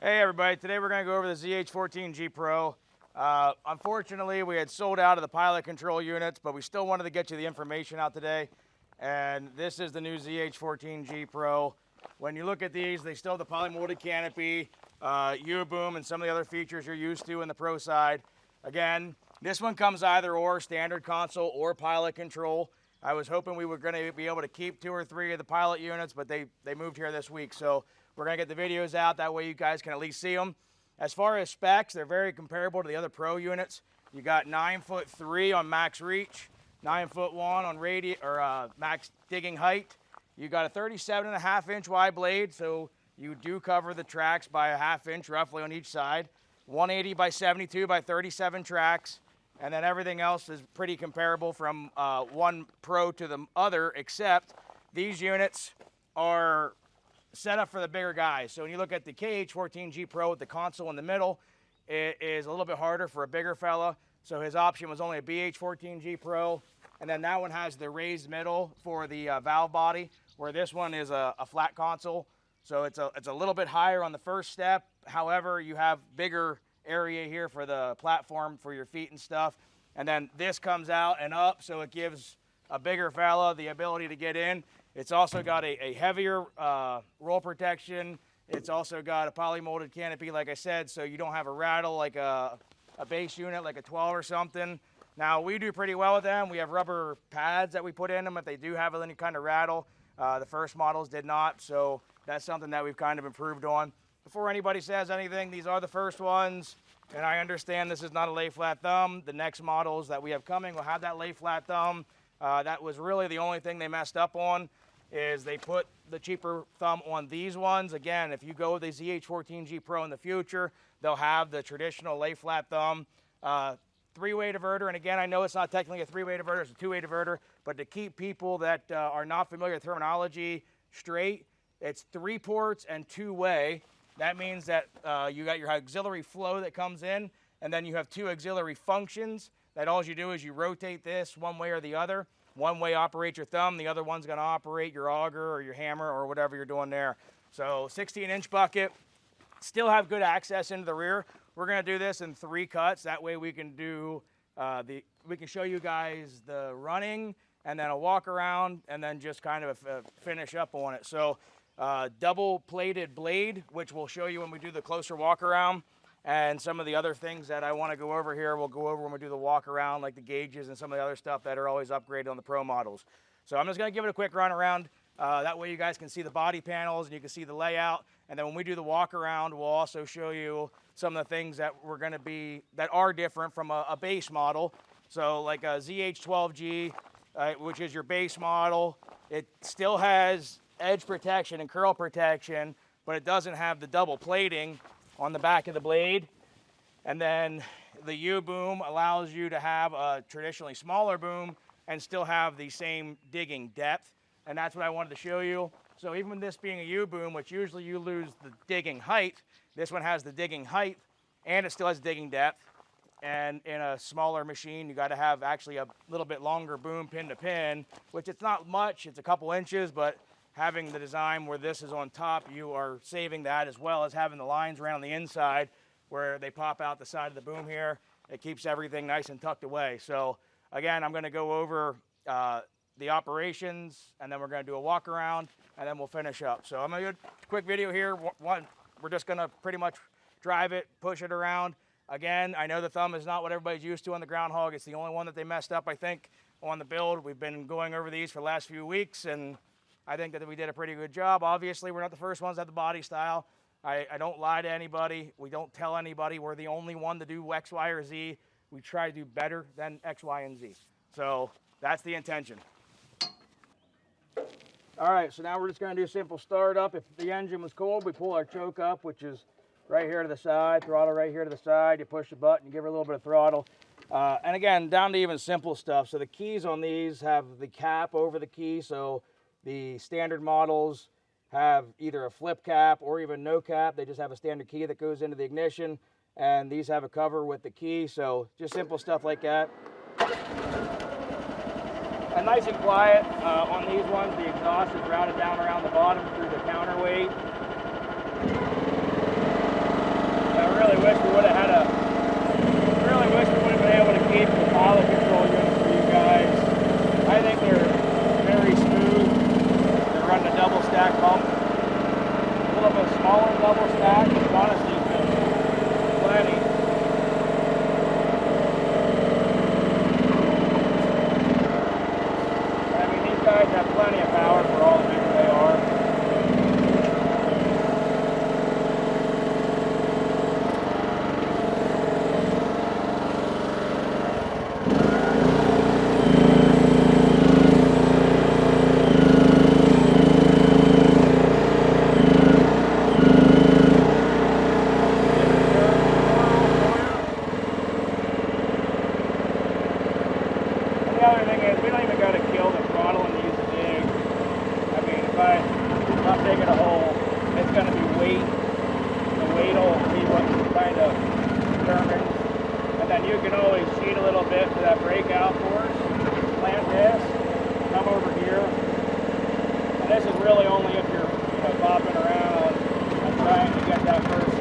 Hey everybody, today we're going to go over the ZH14G Pro. Unfortunately, we had sold out of the pilot control units, but we still wanted to get you the information out today. And this is the new ZH14G Pro. When you look at these, they still have the poly-molded canopy, U-boom, and some of the other features you're used to in the Pro side. Again, this one comes either or, standard console or pilot control. I was hoping we were going to be able to keep 2 or 3 of the pilot units, but they moved here this week. So we're going to get the videos out. That way you guys can at least see them. As far as specs, they're very comparable to the other Pro units. You got 9'3" on max reach, 9'1" on max digging height. You got a 37.5-inch wide blade, so you do cover the tracks by a 1/2 inch roughly on each side. 180 by 72 by 37 tracks. And then everything else is pretty comparable from one Pro to the other, except these units are set up for the bigger guys. So when you look at the KH14G Pro with the console in the middle, it is a little bit harder for a bigger fella. So his option was only a BH14G Pro. And then that one has the raised middle for the valve body, where this one is a flat console. So it's a little bit higher on the first step. However, you have bigger area here for the platform for your feet and stuff. And then this comes out and up, so it gives a bigger fella the ability to get in. It's also got a heavier roll protection. It's also got a poly-molded canopy, like I said, so you don't have a rattle like a base unit, like a 12 or something. Now, we do pretty well with them. We have rubber pads that we put in them if they do have any kind of rattle. The first models did not, so that's something that we've kind of improved on. Before anybody says anything, these are the first ones, and I understand this is not a lay flat thumb. The next models that we have coming will have that lay flat thumb. That was really the only thing they messed up on, is they put the cheaper thumb on these ones. Again, if you go with the ZH14G Pro in the future, they'll have the traditional lay flat thumb. 3-way diverter, and again, I know it's not technically a 3-way diverter, it's a 2-way diverter, but to keep people that are not familiar with terminology straight, it's 3 ports and 2-way. That means that you got your auxiliary flow that comes in, and then you have 2 auxiliary functions that all you do is you rotate this one way or the other. One way operates your thumb, the other one's gonna operate your auger or your hammer or whatever you're doing there. So 16-inch bucket, still have good access into the rear. We're gonna do this in 3 cuts. That way we can do, we can show you guys the running and then a walk around and then just kind of finish up on it. So double plated blade, which we'll show you when we do the closer walk around. And some of the other things that I want to go over here, we'll go over when we do the walk around, like the gauges and some of the other stuff that are always upgraded on the Pro models. So I'm just going to give it a quick run around. That way you guys can see the body panels and you can see the layout. And then when we do the walk around, we'll also show you some of the things that that are different from a base model. So like a ZH14G, which is your base model, it still has edge protection and curl protection, but it doesn't have the double plating on the back of the blade. And then the U-boom allows you to have a traditionally smaller boom and still have the same digging depth. And that's what I wanted to show you. So even with this being a U-boom, which usually you lose the digging height, this one has the digging height and it still has digging depth. And in a smaller machine, you got to have actually a little bit longer boom pin to pin, which it's not much, it's a couple inches, but having the design where this is on top, you are saving that, as well as having the lines around the inside where they pop out the side of the boom here. It keeps everything nice and tucked away. So again, I'm going to go over the operations, and then we're going to do a walk around, and then we'll finish up. So I'm going to do a quick video here. We're just going to pretty much drive it, push it around. Again, I know the thumb is not what everybody's used to on the Groundhog. It's the only one that they messed up, I think, on the build. We've been going over these for the last few weeks, and I think that we did a pretty good job. Obviously, we're not the first ones at the body style. I don't lie to anybody. We don't tell anybody we're the only one to do X, Y, or Z. We try to do better than X, Y, and Z. So that's the intention. All right, so now we're just gonna do a simple start up. If the engine was cold, we pull our choke up, which is right here to the side, throttle right here to the side. You push the button, you give her a little bit of throttle. And again, down to even simple stuff. So the keys on these have the cap over the key, so the standard models have either a flip cap or even no cap. They just have a standard key that goes into the ignition, and these have a cover with the key, so just simple stuff like that. And nice and quiet on these ones. The exhaust is routed down around the bottom through the counterweight. I really wish we would have been able to keep the pilot control units for you guys. I think they're very smooth. They're running a double stack pump. A little bit smaller double stack, but honestly it's been plenty. I mean, these guys have plenty of power for all the bigger they are. The other thing is, we don't even got to kill the throttle and use the dig. I mean, if I'm digging a hole, it's going to be weight. The weight will be what kind of determines. And then you can always cheat a little bit for that breakout force. Plant this, come over here. And this is really only if you're bopping around and trying to get that first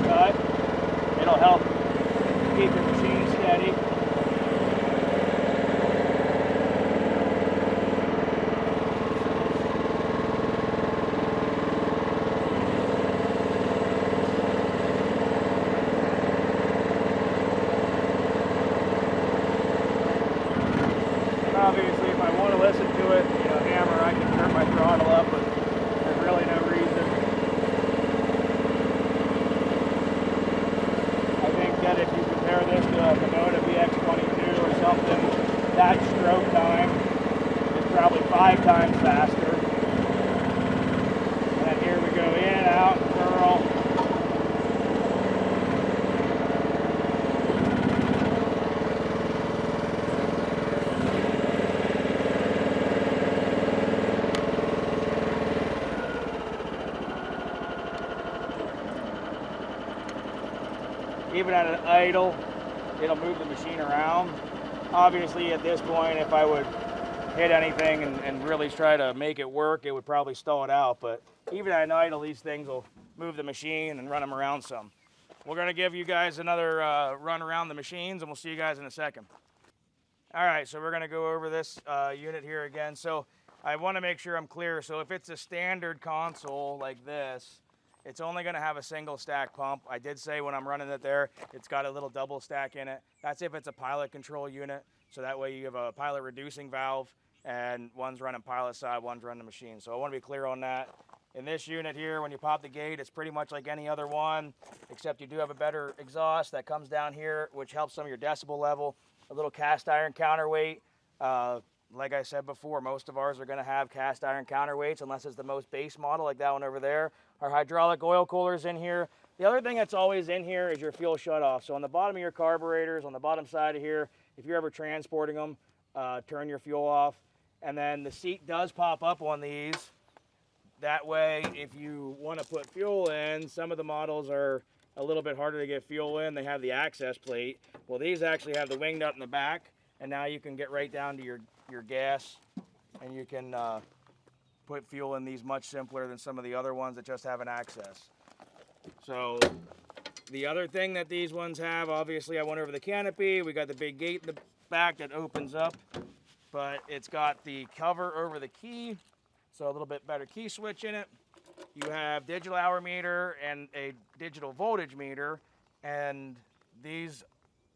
cut. It'll help keep your machine steady. Obviously, if I want to listen to it, hammer, I can turn my throttle up, but there's really no reason. I think that if you compare this to a Kubota VX22 or something, that stroke time is probably 5 times faster. And then here we go in, out, curl. Even at an idle, it'll move the machine around. Obviously, at this point, if I would hit anything and really try to make it work, it would probably stall it out. But even at an idle, these things will move the machine and run them around some. We're going to give you guys another run around the machines, and we'll see you guys in a second. All right, so we're going to go over this unit here again. So I want to make sure I'm clear. So if it's a standard console like this, it's only going to have a single stack pump. I did say when I'm running it there, it's got a little double stack in it. That's if it's a pilot control unit. So that way you have a pilot reducing valve and one's running pilot side, one's running the machine. So I want to be clear on that. In this unit here, when you pop the gate, it's pretty much like any other one, except you do have a better exhaust that comes down here, which helps some of your decibel level. A little cast iron counterweight. Like I said before, most of ours are going to have cast iron counterweights unless it's the most base model like that one over there. Our hydraulic oil cooler's in here. The other thing that's always in here is your fuel shutoff. So on the bottom of your carburetors, on the bottom side of here, if you're ever transporting them, turn your fuel off. And then the seat does pop up on these. That way, if you want to put fuel in, some of the models are a little bit harder to get fuel in. They have the access plate. Well, these actually have the wing nut in the back, and now you can get right down to your gas, and you can put fuel in these much simpler than some of the other ones that just have an access. So the other thing that these ones have, obviously I went over the canopy. We got the big gate in the back that opens up, but it's got the cover over the key, so a little bit better key switch in it. You have digital hour meter and a digital voltage meter, and these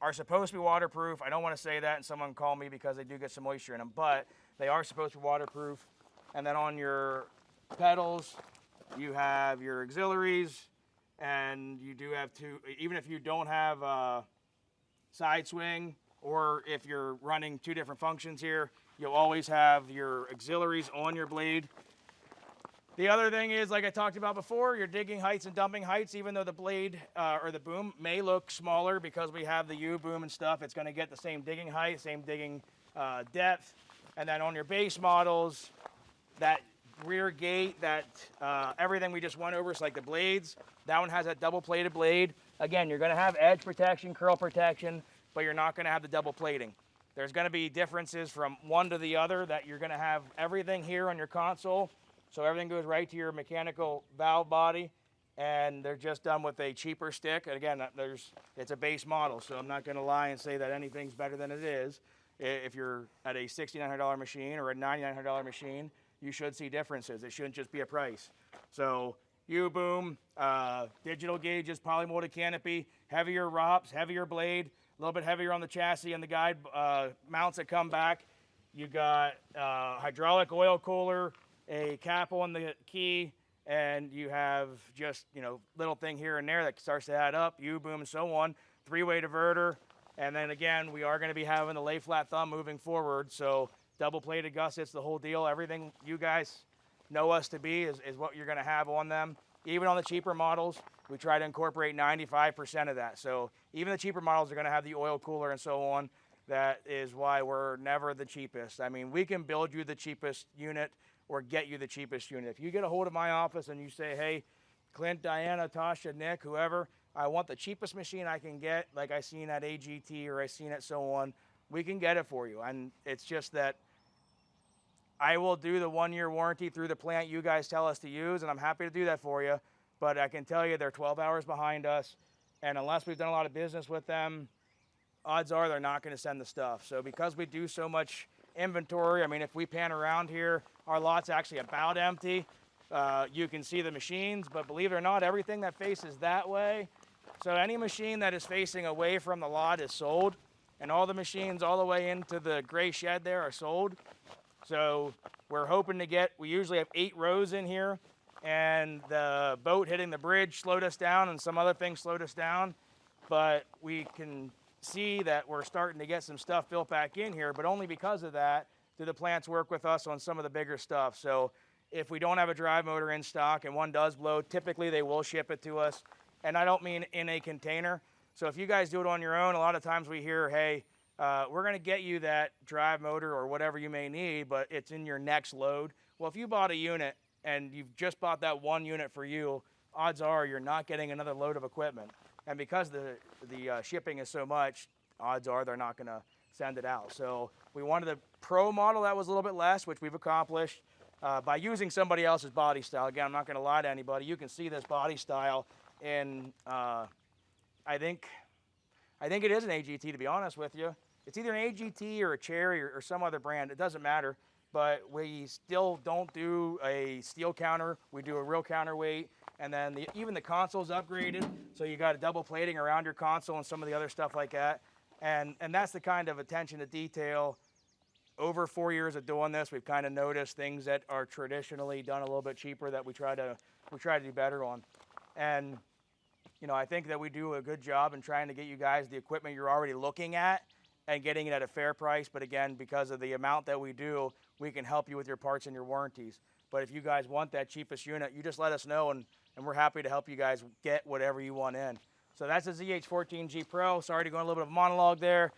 are supposed to be waterproof. I don't want to say that and someone call me because they do get some moisture in them, but they are supposed to be waterproof. And then on your pedals, you have your auxiliaries, and you do have two, even if you don't have side swing, or if you're running two different functions here, you'll always have your auxiliaries on your blade. The other thing is, like I talked about before, your digging heights and dumping heights, even though the blade or the boom may look smaller because we have the U-boom and stuff, it's going to get the same digging height, same digging depth. And then on your base models, that rear gate, that everything we just went over, so like the blades, that one has that double plated blade. Again, you're going to have edge protection, curl protection, but you're not going to have the double plating. There's going to be differences from one to the other, that you're going to have everything here on your console. So everything goes right to your mechanical valve body, and they're just done with a cheaper stick. And again, it's a base model, so I'm not going to lie and say that anything's better than it is. If you're at a $6,900 machine or a $9,900 machine, you should see differences. It shouldn't just be a price. So U-boom, digital gauges, polymolded canopy, heavier ROPS, heavier blade, a little bit heavier on the chassis and the guide mounts that come back. You got hydraulic oil cooler, a cap on the key, and you have just, little thing here and there that starts to add up, U-boom and so on, three-way diverter, and then again, we are going to be having the lay flat thumb moving forward, so double-plated gussets, the whole deal, everything you guys know us to be is what you're going to have on them. Even on the cheaper models, we try to incorporate 95% of that, so even the cheaper models are going to have the oil cooler and so on. That is why we're never the cheapest. I mean, we can build you the cheapest unit or get you the cheapest unit. If you get a hold of my office and you say, hey, Clint, Diana, Tasha, Nick, whoever, I want the cheapest machine I can get, like I seen at AGT or I seen at so on, we can get it for you. And it's just that I will do the 1-year warranty through the plant you guys tell us to use, and I'm happy to do that for you. But I can tell you they're 12 hours behind us, and unless we've done a lot of business with them, odds are they're not going to send the stuff. So because we do so much inventory, I mean, if we pan around here, our lot's actually about empty. You can see the machines, but believe it or not, everything that faces that way, so any machine that is facing away from the lot is sold, and all the machines all the way into the gray shed there are sold. So we're hoping to get, we usually have 8 rows in here, and the boat hitting the bridge slowed us down and some other things slowed us down, but we can see that we're starting to get some stuff built back in here, but only because of that do the plants work with us on some of the bigger stuff. So if we don't have a drive motor in stock and one does blow, typically they will ship it to us. And I don't mean in a container. So if you guys do it on your own, a lot of times we hear, hey, we're going to get you that drive motor or whatever you may need, but it's in your next load. Well, if you bought a unit and you've just bought that one unit for you, odds are you're not getting another load of equipment. And because the shipping is so much, odds are they're not going to send it out. So we wanted a Pro model that was a little bit less, which we've accomplished by using somebody else's body style. Again, I'm not going to lie to anybody. You can see this body style in, I think it is an AGT, to be honest with you. It's either an AGT or a Cherry or some other brand. It doesn't matter. But we still don't do a steel counter. We do a real counterweight. And then even the console's upgraded, so you got a double plating around your console and some of the other stuff like that. And that's the kind of attention to detail. Over 4 years of doing this, we've kind of noticed things that are traditionally done a little bit cheaper that we try to do better on. And I think that we do a good job in trying to get you guys the equipment you're already looking at and getting it at a fair price. But again, because of the amount that we do, we can help you with your parts and your warranties. But if you guys want that cheapest unit, you just let us know, and we're happy to help you guys get whatever you want in. So that's the ZH14G Pro. Sorry to go on a little bit of a monologue there.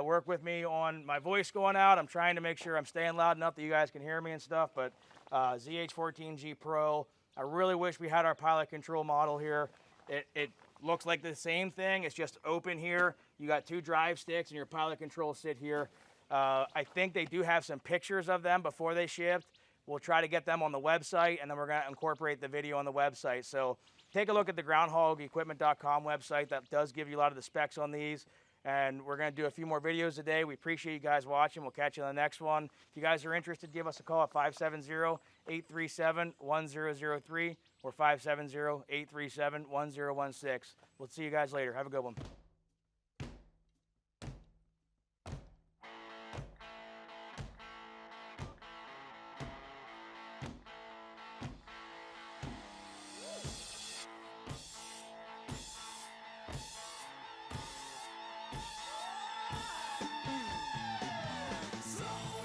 Work with me on my voice going out. I'm trying to make sure I'm staying loud enough that you guys can hear me and stuff, but ZH14G Pro. I really wish we had our pilot control model here. It looks like the same thing. It's just open here. You got 2 drive sticks and your pilot controls sit here. I think they do have some pictures of them before they shipped. We'll try to get them on the website, and then we're going to incorporate the video on the website. So take a look at the groundhogequipment.com website. That does give you a lot of the specs on these. And we're going to do a few more videos today. We appreciate you guys watching. We'll catch you on the next one. If you guys are interested, give us a call at 570-837-1003 or 570-837-1016. We'll see you guys later. Have a good one.